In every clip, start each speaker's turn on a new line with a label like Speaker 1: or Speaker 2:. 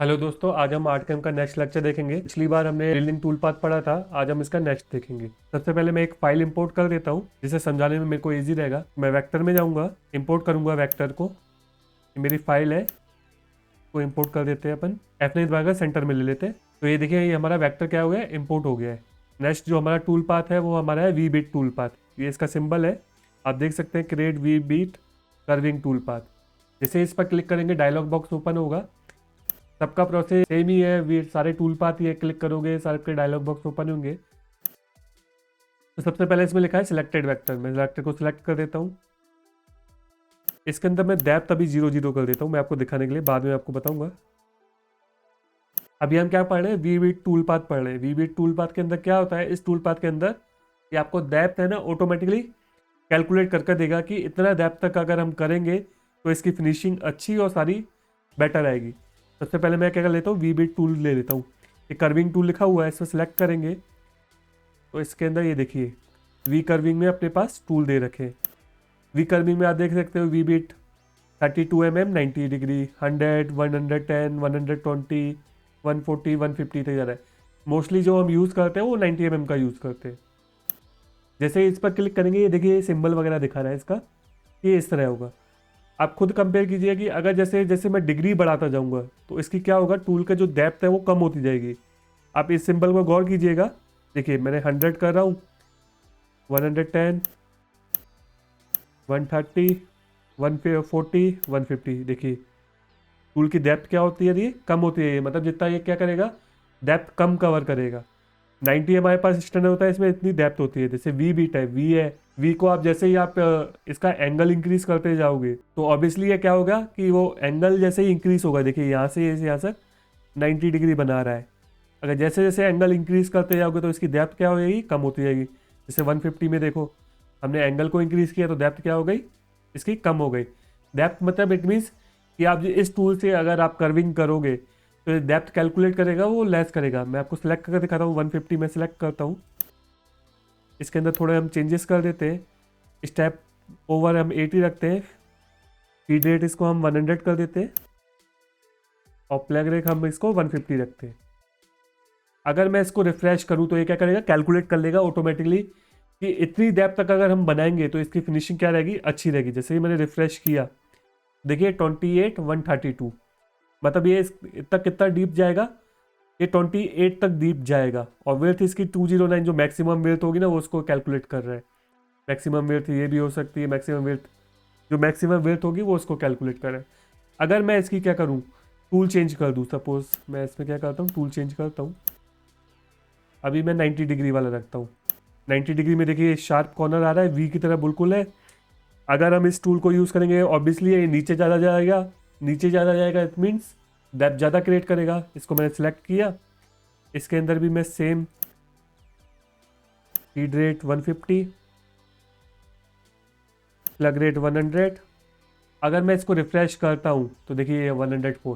Speaker 1: Hello दोस्तों, आज हम आर्टकैम का नेक्स्ट लेक्चर देखेंगे। पिछली बार हमने ड्रिलिंग टूल पाथ पढ़ा था, आज हम इसका नेक्स्ट देखेंगे। सबसे पहले मैं एक फाइल इंपोर्ट कर देता हूँ जिसे समझाने में मेरे को इजी रहेगा। मैं वेक्टर में जाऊँगा, इंपोर्ट करूँगा वेक्टर को। ये मेरी फाइल है, को इंपोर्ट कर देते हैं अपन। F9 दबाकर सेंटर में ले लेते हैं। तो ये देखिए, ये हमारा वेक्टर क्या हो गया है, इंपोर्ट हो गया है। नेक्स्ट जो हमारा टूल पाथ है वो हमारा है वी बीट टूल पाथ। ये इसका सिंबल है, आप देख सकते हैं, create V bit carving tool path. जैसे इस पर क्लिक करेंगे डायलॉग बॉक्स ओपन होगा। सबका प्रोसेस सेम ही है, वी सारे टूल पाथ ये क्लिक करोगे सारे के डायलॉग बॉक्स ओपन होंगे। तो सबसे पहले इसमें लिखा है सिलेक्टेड वेक्टर, मैं वेक्टर को सिलेक्ट कर देता हूँ। इसके अंदर मैं डेप्थ अभी 0 0 कर देता हूँ, मैं आपको दिखाने के लिए, बाद में आपको बताऊंगा। अभी हम क्या पढ़ रहे हैं, वी बीट टूल पाथ पढ़ रहे हैं। वी बीट टूल पाथ के अंदर क्या होता है, इस टूल पाथ के अंदर ये आपको डेप्थ है ना ऑटोमेटिकली कैलकुलेट करके देगा कि इतना डेप्थ तक अगर हम करेंगे तो इसकी फिनिशिंग अच्छी और सारी बेटर आएगी। सबसे पहले मैं क्या कर लेता हूँ, वी बीट टूल ले लेता हूँ। ये कर्विंग टूल लिखा हुआ है, इसमें सेलेक्ट करेंगे तो इसके अंदर ये देखिए वी कर्विंग में अपने पास टूल दे रखे हैं। वी कर्विंग में आप देख सकते हो वी बीट 32 mm 90 डिग्री, 100, 110, 120, 140, 150 तक जा रहा है। मोस्टली जो हम यूज़ करते हैं वो 90 mm का यूज़ करते हैं। जैसे इस पर क्लिक करेंगे, ये देखिए सिंबल वगैरह दिखा रहा है इसका, ये इस तरह होगा। आप खुद कंपेयर कीजिए कि अगर जैसे जैसे मैं डिग्री बढ़ाता जाऊंगा तो इसकी क्या होगा, टूल का जो डेप्थ है वो कम होती जाएगी। आप इस सिंबल को गौर कीजिएगा, देखिए मैंने 100 कर रहा हूँ, 110, 130, 140, 150। देखिए टूल की डेप्थ क्या होती है, ये कम होती है। मतलब जितना ये क्या करेगा, डेप्थ कम कवर करेगा। 90 हमारे पास स्टैंडर्ड होता है, इसमें इतनी डेप्थ होती है। जैसे वी बीट है, वी है, वी को आप जैसे ही आप इसका एंगल इंक्रीज करते जाओगे तो ऑब्वियसली ये क्या होगा कि वो एंगल जैसे ही इंक्रीज होगा। देखिए यहाँ से यहाँ तक 90 डिग्री बना रहा है। अगर जैसे जैसे एंगल इंक्रीज करते जाओगे तो इसकी डेप्थ क्या हो जाएगी, कम होती जाएगी। जैसे 150 में देखो, हमने एंगल को इंक्रीज किया तो डेप्थ क्या हो गई, इसकी कम हो गई। डेप्थ मतलब इट मीन्स कि आप इस टूल से अगर आप कर्विंग करोगे तो डेप्थ कैलकुलेट करेगा, वो लेस करेगा। मैं आपको सेलेक्ट करके दिखाता हूँ, 150 में सेलेक्ट करता हूँ। इसके अंदर थोड़े हम चेंजेस कर देते हैं। स्टेप ओवर हम 80 रखते हैं, फीड रेट इसको हम 100 कर देते हैं, और प्लग रेट हम इसको 150 रखते हैं। अगर मैं इसको रिफ्रेश करूँ तो ये क्या करेगा, कैलकुलेट कर लेगा ऑटोमेटिकली कि इतनी डेप्थ तक अगर हम बनाएंगे तो इसकी फिनिशिंग क्या रहेगी, अच्छी रहेगी। जैसे ही मैंने रिफ्रेश किया, देखिए 28, 132, मतलब ये इतना कितना डीप जाएगा, ये 28 तक डीप जाएगा। और वेल्थ इसकी 209 जो मैक्सिमम वेल्थ होगी ना, वो उसको कैलकुलेट कर रहा है। मैक्सिमम वेल्थ ये भी हो सकती है, मैक्सिमम वेल्थ जो मैक्सिमम वेल्थ होगी वो उसको कैलकुलेट कर रहा है। अगर मैं इसकी क्या करूँ, टूल चेंज कर दूँ, सपोज मैं इसमें क्या करता हूँ, टूल चेंज करता हूँ। अभी मैं 90 डिग्री वाला रखता हूँ। 90 डिग्री में देखिए शार्प कॉर्नर आ रहा है, वी की तरह बिल्कुल है। अगर हम इस टूल को यूज़ करेंगे ऑब्वियसली ये नीचे ज़्यादा जाएगा, नीचे ज़्यादा जाएगा, इट मीन्स डेप्थ ज़्यादा क्रिएट करेगा। इसको मैंने सेलेक्ट किया, इसके अंदर भी मैं same feed rate 150, plug rate 100। अगर मैं इसको रिफ्रेश करता हूँ तो देखिए ये 104,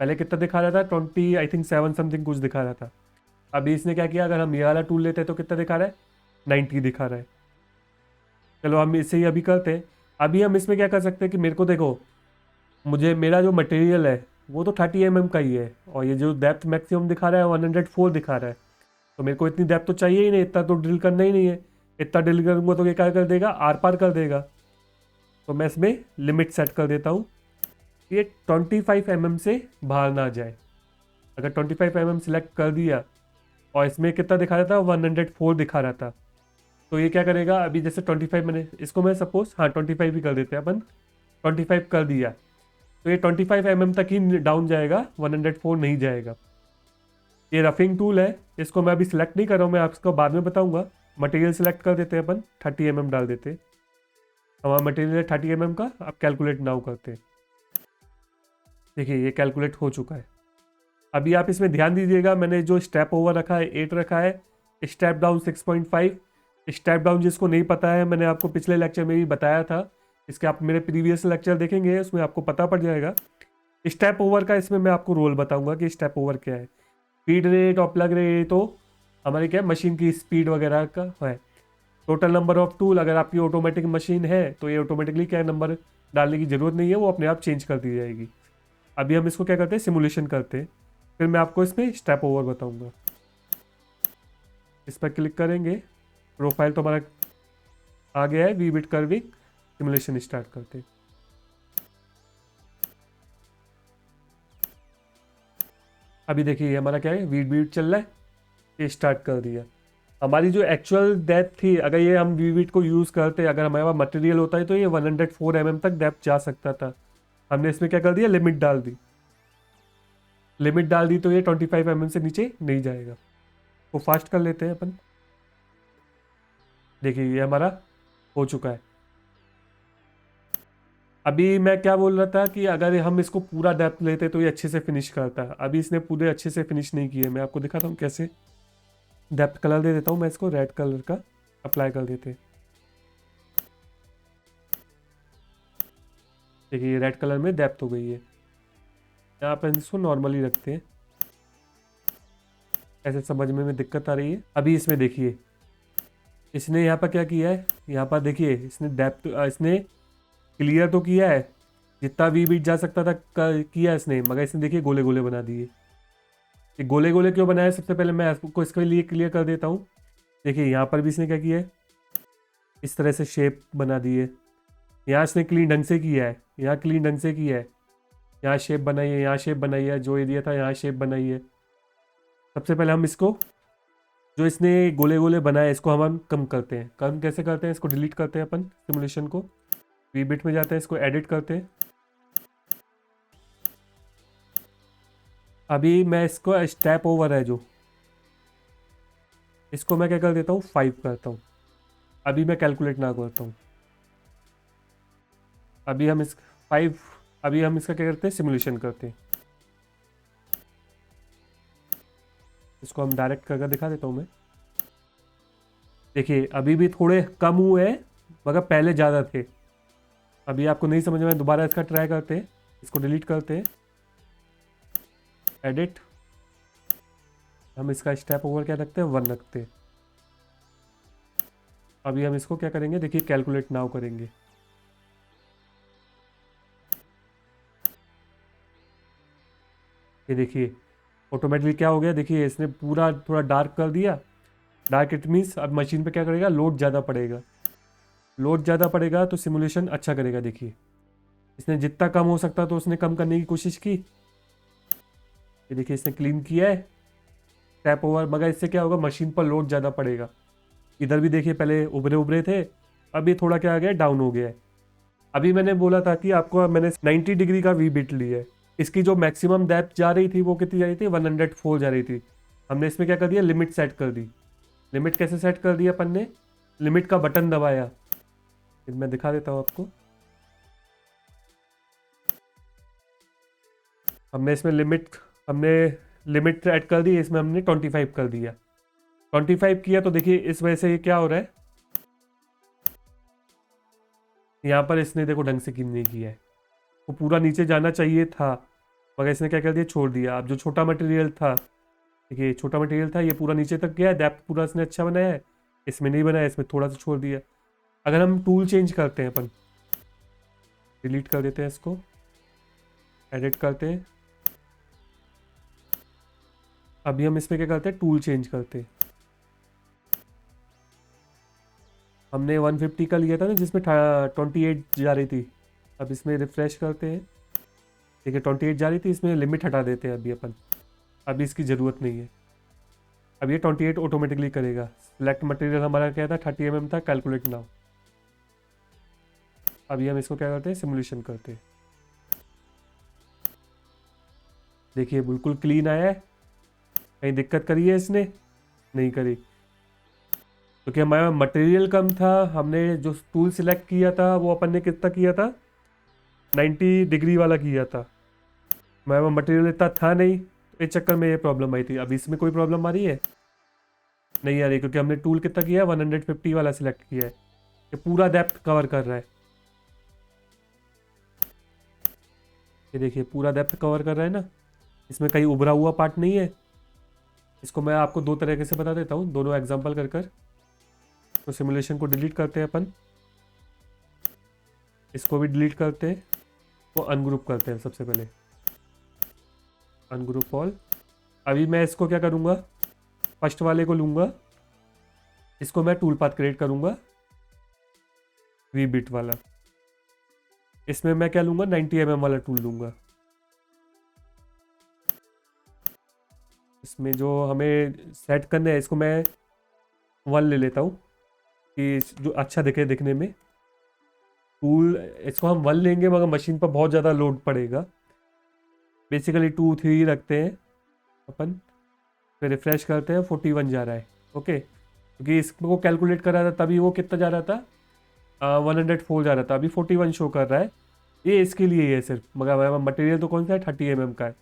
Speaker 1: पहले कितना दिखा रहा था, 20 आई थिंक 7 समथिंग कुछ दिखा रहा था। अभी इसने क्या किया, अगर हम ये वाला टूल लेते हैं तो कितना दिखा रहा है, 90 दिखा रहा है। चलो हम इससे ही अभी करते हैं। अभी हम इसमें क्या कर सकते हैं कि मेरे को देखो, मुझे मेरा जो मटेरियल है वो तो 30 mm का ही है, और ये जो डेप्थ मैक्सिमम दिखा रहा है 104 दिखा रहा है। तो मेरे को इतनी डेप्थ तो चाहिए ही नहीं, इतना तो ड्रिल करना ही नहीं है। इतना ड्रिल करूँगा तो ये क्या कर देगा, आर पार कर देगा। तो मैं इसमें लिमिट सेट कर देता हूँ, ये 25 mm से बाहर ना जाए। अगर 25 mm सेलेक्ट कर दिया और इसमें कितना दिखा रहा था, 104 दिखा रहा था, तो ये क्या करेगा, अभी जैसे 25 मैंने इसको मैं सपोज, हाँ 25 भी कर देते हैं अपन, 25 कर दिया तो ये 25 mm तक ही डाउन जाएगा, 104 नहीं जाएगा। ये रफिंग टूल है, इसको मैं अभी सिलेक्ट नहीं कर रहा हूँ, मैं आपको बाद में बताऊंगा। मटेरियल सेलेक्ट कर देते हैं अपन, 30 mm डाल देते हैं। हमारा मटेरियल है 30 mm का, अब कैलकुलेट नाउ करते हैं। देखिए ये कैलकुलेट हो चुका है। अभी आप इसमें ध्यान दीजिएगा, मैंने जो स्टेप ओवर रखा है 8 रखा है, स्टेप डाउन 6.5। स्टेप डाउन जिसको नहीं पता है, मैंने आपको पिछले लेक्चर में भी बताया था, इसके आप मेरे प्रीवियस लेक्चर देखेंगे उसमें आपको पता पड़ जाएगा। स्टेप ओवर का इसमें मैं आपको रोल बताऊंगा कि स्टेप ओवर क्या है। फीड रेट और प्लग रेट तो हमारे क्या मशीन की स्पीड वगैरह का है। टोटल नंबर ऑफ टूल, अगर आपकी ऑटोमेटिक मशीन है तो ये ऑटोमेटिकली क्या नंबर डालने की ज़रूरत नहीं है, वो अपने आप चेंज कर दी जाएगी। अभी हम इसको क्या करते हैं, सिमुलेशन करते हैं, फिर मैं आपको इसमें स्टेप ओवर बताऊंगा। इस पर क्लिक करेंगे, प्रोफाइल तो हमारा आ गया है, V bit carving, simulation start करते हैं। अभी देखिए हमारा क्या है, वी बिट चल रहा है, ये स्टार्ट कर दिया। हमारी जो एक्चुअल डेप्थ थी, अगर ये हम वी बिट को यूज़ करते, अगर हमारे पास मटेरियल होता है तो ये 104 mm तक डेप्थ जा सकता था। हमने इसमें क्या कर दिया, लिमिट डाल दी। लिमिट डाल दी तो ये 25 mm से नीचे नहीं जाएगा। वो फास्ट कर लेते हैं अपन। देखिए ये हमारा हो चुका है। अभी मैं क्या बोल रहा था कि अगर हम इसको पूरा डेप्थ लेते तो ये अच्छे से फिनिश करता। अभी इसने पूरे अच्छे से फिनिश नहीं किए। मैं आपको दिखाता हूँ कैसे। डेप्थ कलर दे देता हूँ मैं इसको, रेड कलर का अप्लाई कर देते। देखिए ये रेड कलर में डेप्थ हो गई है। यहाँ पर इसको नॉर्मली रखते हैं, ऐसे समझने में दिक्कत आ रही है। अभी इसमें देखिए इसने यहाँ पर क्या किया है, यहाँ पर देखिए इसने डेप्थ इसने क्लियर तो किया है, जितना वी बीट जा सकता था किया इसने, मगर इसने देखिए गोले गोले बना दिए। ये गोले गोले क्यों बनाए, सबसे पहले मैं आपको इसके लिए क्लियर कर देता हूँ। देखिए यहाँ पर भी इसने क्या किया है, इस तरह से शेप बना दी है। यहाँ इसने क्लीन ढंग से किया है, यहाँ क्लीन ढंग से किया है, यहाँ शेप बनाई है, यहाँ शेप बनाई है, जो एरिया था यहाँ शेप बनाई है। सबसे पहले हम इसको, जो इसने गोले गोले बनाए, इसको हम कम करते हैं। कम कैसे करते हैं, इसको डिलीट करते हैं अपन सिमुलेशन को, वी बिट में जाते हैं, इसको एडिट करते हैं। अभी मैं इसको स्टेप ओवर है जो, इसको मैं क्या कर देता हूँ, 5 करता हूँ। अभी मैं कैलकुलेट ना करता हूँ। अभी हम इस 5, अभी हम इसका क्या करते हैं, सिमुलेशन करते हैं। इसको हम डायरेक्ट करके दिखा देता हूँ मैं। देखिए अभी भी थोड़े कम हुए हैं, मगर पहले ज़्यादा थे। अभी आपको नहीं समझ में, दोबारा इसका ट्राई करते हैं। इसको डिलीट करते हैं, एडिट, हम इसका स्टेप ओवर क्या रखते हैं, 1 रखते हैं। अभी हम इसको क्या करेंगे, देखिए कैलकुलेट नाउ करेंगे। ये देखिए ऑटोमेटिकली क्या हो गया, देखिए इसने पूरा थोड़ा डार्क कर दिया। डार्क इट मीन्स अब मशीन पे क्या करेगा, लोड ज़्यादा पड़ेगा। लोड ज़्यादा पड़ेगा तो सिमुलेशन अच्छा करेगा। देखिए इसने जितना कम हो सकता तो उसने कम करने की कोशिश की। ये देखिए इसने क्लीन किया है, टैप ओवर, मगर इससे क्या होगा, मशीन पर लोड ज़्यादा पड़ेगा। इधर भी देखिए पहले उभरे उभरे थे, अभी थोड़ा क्या आ गया, डाउन हो गया है। अभी मैंने बोला था कि आपको मैंने 90 डिग्री का वी बिट लिया है। इसकी जो मैक्सिमम डेप्थ जा रही थी वो कितनी जा रही थी, 104 जा रही थी। हमने इसमें क्या कर दिया, लिमिट सेट कर दी। लिमिट कैसे सेट कर दिया अपन ने, लिमिट का बटन दबाया। फिर मैं दिखा देता हूँ आपको। हमने लिमिट ऐड कर दी, इसमें हमने 25 कर दिया। 25 किया तो देखिए इस वजह से ये क्या हो रहा है, यहाँ पर इसने देखो ढंग से नहीं किया है। वो पूरा नीचे जाना चाहिए था, मगर इसने क्या कर दिया, छोड़ दिया। अब जो छोटा मटेरियल था, देखिए छोटा मटेरियल था, ये पूरा नीचे तक गया, डेप्थ पूरा इसने अच्छा बनाया है, इसमें नहीं बनाया, इसमें थोड़ा सा छोड़ दिया। अगर हम टूल चेंज करते हैं अपन, डिलीट कर देते हैं इसको, एडिट करते हैं। अभी हम इसमें क्या करते हैं, टूल चेंज करते हैं। हमने 150 का लिया था ना, जिसमें 28 जा रही थी। अब इसमें रिफ्रेश करते हैं, देखिए 28 जा रही थी, इसमें लिमिट हटा देते हैं अभी अपन। अभी इसकी ज़रूरत नहीं है, अब ये 28 ऑटोमेटिकली करेगा। सिलेक्ट मटेरियल हमारा क्या था, 30 mm था, कैलकुलेट नाउ। अभी हम इसको क्या करते हैं, सिमुलेशन करते हैं। देखिए बिल्कुल क्लीन आया है, कहीं दिक्कत करी है इसने, नहीं करी। क्योंकि हमारा मटेरियल कम था, हमने जो टूल सिलेक्ट किया था वो अपन ने कितना किया था, 90 डिग्री वाला किया था। हमारा मटेरियल इतना था नहीं, तो इस चक्कर में ये प्रॉब्लम आई थी। अब इसमें कोई प्रॉब्लम आ रही है, नहीं आ रही, क्योंकि हमने टूल कितना किया है, 150 वाला सिलेक्ट किया है। ये पूरा डेप्थ कवर कर रहा है। ये देखिए पूरा डेप्थ कवर कर रहा है ना, इसमें कहीं उभरा हुआ पार्ट नहीं है। इसको मैं आपको दो तरीके से बता देता हूँ, दोनों एग्जांपल कर कर। तो सिमुलेशन को डिलीट करते हैं अपन, इसको भी डिलीट करते हैं, वो अनग्रुप करते हैं सबसे पहले। Ungroup all. अभी मैं इसको क्या करूँगा, फर्स्ट वाले को लूँगा, इसको मैं टूल पाथ क्रिएट करूँगा वी बिट वाला। इसमें मैं क्या लूँगा, 90 mm वाला टूल लूँगा। इसमें जो हमें सेट करना है इसको मैं 1 ले लेता हूँ कि जो अच्छा दिखे दिखने में। टूल इसको हम 1 लेंगे मगर मशीन पर बहुत ज़्यादा लोड पड़ेगा, बेसिकली 2 3 रखते हैं अपन। फिर रिफ्रेश करते हैं, 41 जा रहा है। ओके, क्योंकि इसको कैलकुलेट कर रहा था तभी वो कितना जा रहा था, 104 जा रहा था, अभी 41 शो कर रहा है। ये इसके लिए ही है सिर्फ, मगर मटेरियल तो कौन सा है, 30 mm का है।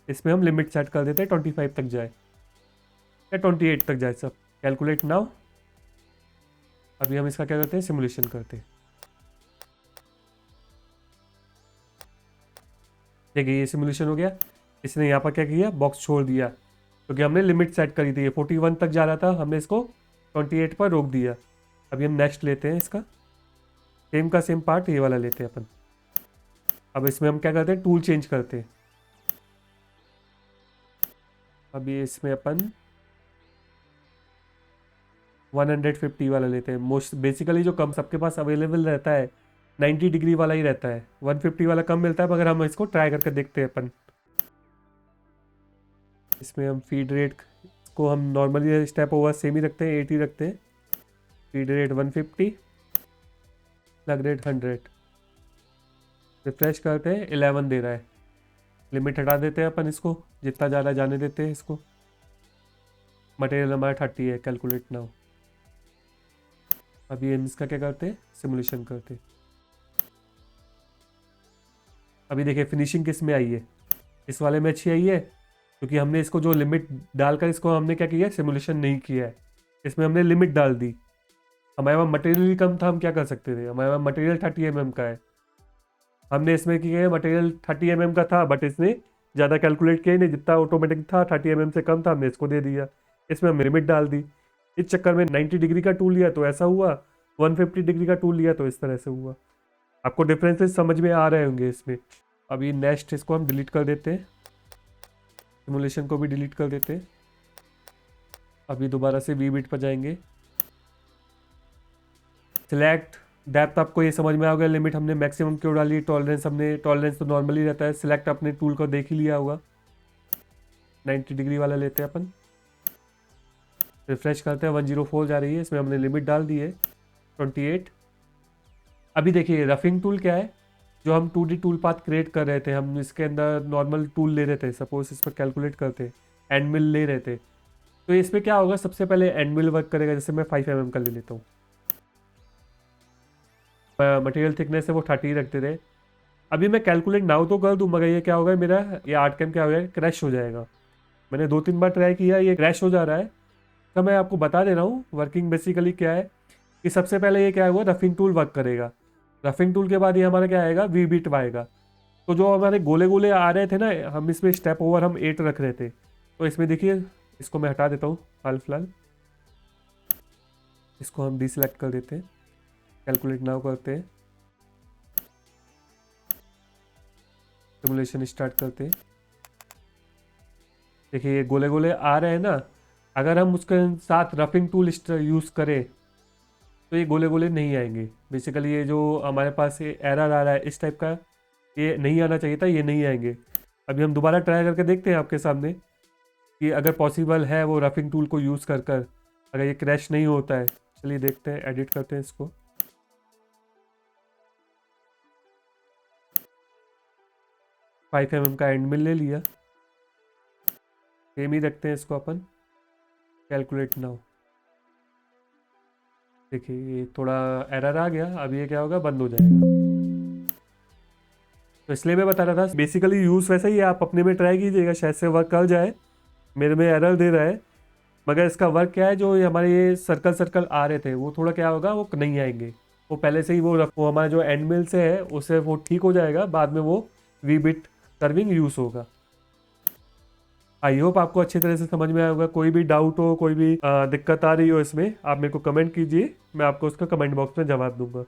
Speaker 1: इसमें हम लिमिट सेट कर देते हैं 25 तक जाए या 28 तक जाए, सब कैलकुलेट नाउ। अभी हम इसका क्या करते हैं, सिमुलेशन करते हैं। देखिए ये सिमुलेशन हो गया। इसने यहाँ पर क्या किया, बॉक्स छोड़ दिया क्योंकि हमने लिमिट सेट करी थी। ये 41 तक जा रहा था, हमने इसको 28 पर रोक दिया। अभी हम नेक्स्ट लेते हैं इसका, सेम का सेम पार्ट ये वाला लेते हैं अपन। अब इसमें हम क्या करते हैं, टूल चेंज करते हैं। अभी इसमें अपन 150 वाला लेते हैं। मोस्ट बेसिकली जो कम सबके पास अवेलेबल रहता है 90 डिग्री वाला ही रहता है, 150 वाला कम मिलता है, मगर हम इसको ट्राई करके देखते हैं अपन। इसमें हम फीड रेट को हम नॉर्मली स्टेप ओवर सेम ही रखते हैं, 80 रखते हैं। Feed rate 150, plug rate 100। Refresh करते हैं, 11 दे रहा है। लिमिट हटा देते हैं अपन, इसको जितना ज़्यादा जाने देते हैं इसको। मटेरियल हमारा 30 है, कैलकुलेट नाउ। अभी हम इसका क्या करते हैं, सिमुलेशन करते हैं। अभी देखिए फिनिशिंग किस में आई है, इस वाले में अच्छी आई है क्योंकि हमने इसको जो लिमिट डालकर इसको हमने क्या किया, सिमुलेशन नहीं किया है। इसमें हमने लिमिट डाल दी। हमारे पास मटेरियल ही कम था, हम क्या कर सकते थे, हमारे पास मटेरियल 30 mm का है। हमने इसमें किया मटेरियल 30 mm का था, बट इसने ज़्यादा कैलकुलेट किया ही नहीं, जितना ऑटोमेटिक था 30 mm से कम था हमने इसको दे दिया। इसमें हमने लिमिट डाल दी। इस चक्कर में 90 डिग्री का टूल लिया तो ऐसा हुआ, 150 डिग्री का टूल लिया तो इस तरह से हुआ। आपको डिफरेंसेस समझ में आ रहे होंगे इसमें। अभी नेक्स्ट इसको हम डिलीट कर देते हैं, सिमुलेशन को भी डिलीट कर देते हैं। अभी दोबारा से वी बिट पर जाएंगे, सिलेक्ट डेप्थ। आपको ये समझ में आ गया लिमिट हमने मैक्सिमम क्यों डाली। टॉलरेंस हमने, टॉलरेंस तो नॉर्मली रहता है। सिलेक्ट अपने टूल को देख ही लिया होगा, 90 डिग्री वाला लेते हैं अपन। रिफ्रेश करते हैं, 104 जा रही है। इसमें हमने लिमिट डाल दी है 28। अभी देखिए रफिंग टूल क्या है, जो हम 2D टूल पाथ क्रिएट कर रहे थे, हम इसके अंदर नॉर्मल टूल ले रहे थे। सपोज इस पर कैलकुलेट करते एंड मिल ले रहे थे, तो इसमें क्या होगा, सबसे पहले एंड मिल वर्क करेगा। जैसे मैं 5 mm का ले लेता हूँ, मटेरियल थिकनेस है वो 30 रखते थे। अभी मैं कैलकुलेट नाउ तो कर दूँ, मगर ये क्या होगा, मेरा ये आर्ट कैम क्या हो जाएगा, क्रैश हो जाएगा। मैंने 2-3 बार ट्राई किया, ये क्रैश हो जा रहा है। तो मैं आपको बता दे रहा हूँ वर्किंग बेसिकली क्या है, कि सबसे पहले ये क्या हुआ, रफिंग टूल वर्क करेगा। रफिंग टूल के बाद ये हमारा क्या आएगा, वी बिट आएगा। तो जो हमारे गोले गोले आ रहे थे ना, हम इसमें स्टेप ओवर हम 8 रख रहे थे, तो इसमें देखिए इसको मैं हटा देता हूँ हाल फिलहाल। इसको हम डिसलेक्ट कर देते हैं, कैलकुलेट नाउ करते हैं, सिमुलेशन स्टार्ट करते हैं। देखिए ये गोले गोले आ रहे हैं ना, अगर हम उसके साथ रफिंग टूल यूज़ करें तो ये गोले गोले नहीं आएंगे। बेसिकली ये जो हमारे पास ये एरर आ रहा है इस टाइप का, ये नहीं आना चाहिए था, ये नहीं आएंगे। अभी हम दोबारा ट्राई करके देखते हैं आपके सामने कि अगर पॉसिबल है वो रफिंग टूल को यूज़ कर कर अगर ये क्रैश नहीं होता है। चलिए देखते हैं, एडिट करते हैं इसको। फाइव mm का एंड मिल ले लिया, सेम ही रखते हैं इसको अपन, कैलकुलेट नाउ। देखिए ये थोड़ा एरर आ गया, अब ये क्या होगा, बंद हो जाएगा। तो इसलिए मैं बता रहा था बेसिकली यूज़ वैसा ही है, आप अपने में ट्राई कीजिएगा, शायद से वर्क कर जाए। मेरे में एरर दे रहा है, मगर इसका वर्क क्या है, जो हमारे ये सर्कल सर्कल आ रहे थे वो थोड़ा क्या होगा, वो नहीं आएंगे। वो पहले से ही वो हमारा जो एंड मिल से है उससे वो ठीक हो जाएगा, बाद में वो वी बिट सर्विंग यूज़ होगा। आई होप आपको अच्छी तरह से समझ में आया होगा। कोई भी डाउट हो, कोई भी दिक्कत आ रही हो इसमें, आप मेरे को कमेंट कीजिए, मैं आपको उसका कमेंट बॉक्स में जवाब दूंगा।